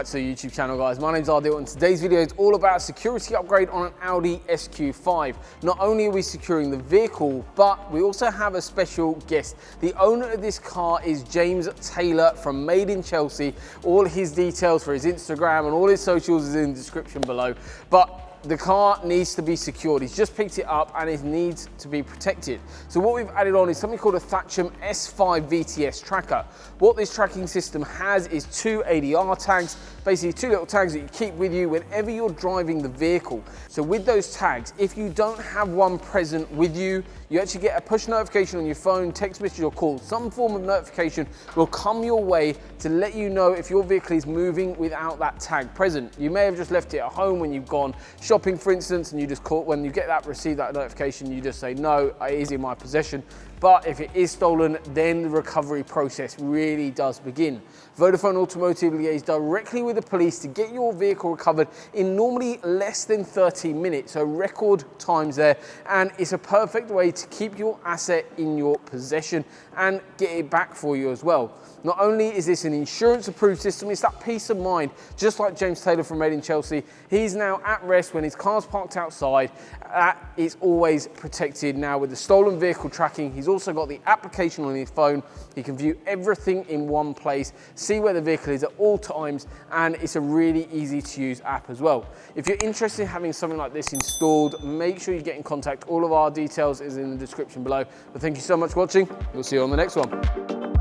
back to the YouTube channel, guys. My name's Audi and today's video is all about a security upgrade on an Audi SQ5. Not only are we securing the vehicle, but we also have a special guest. The owner of this car is James Taylor from Made in Chelsea. All his details for his Instagram and all his socials is in the description below. But the car needs to be secured. He's just picked it up and it needs to be protected. So what we've added on is something called a Audi SQ5 VTS tracker. What this tracking system has is two ADR tags, basically two little tags that you keep with you whenever you're driving the vehicle. So with those tags, if you don't have one present with you, you actually get a push notification on your phone, text message or call. Some form of notification will come your way to let you know if your vehicle is moving without that tag present. You may have just left it at home when you've gone shopping, for instance, and you just call, when you get that, receive that notification, you just say, no, it is in my possession. But if it is stolen, then the recovery process really does begin. Vodafone Automotive liaise directly with the police to get your vehicle recovered in normally less than 30 minutes, so record times there, and it's a perfect way to keep your asset in your possession and get it back for you as well. Not only is this an insurance approved system, it's that peace of mind, just like James Taylor from Made in Chelsea. He's now at rest when his car's parked outside. It's always protected now with the stolen vehicle tracking. He's also got the application on his phone. He can view everything in one place, see where the vehicle is at all times, and it's a really easy to use app as well. If you're interested in having something like this installed, make sure you get in contact. All of our details is in the description below. But thank you so much for watching. We'll see you on the next one.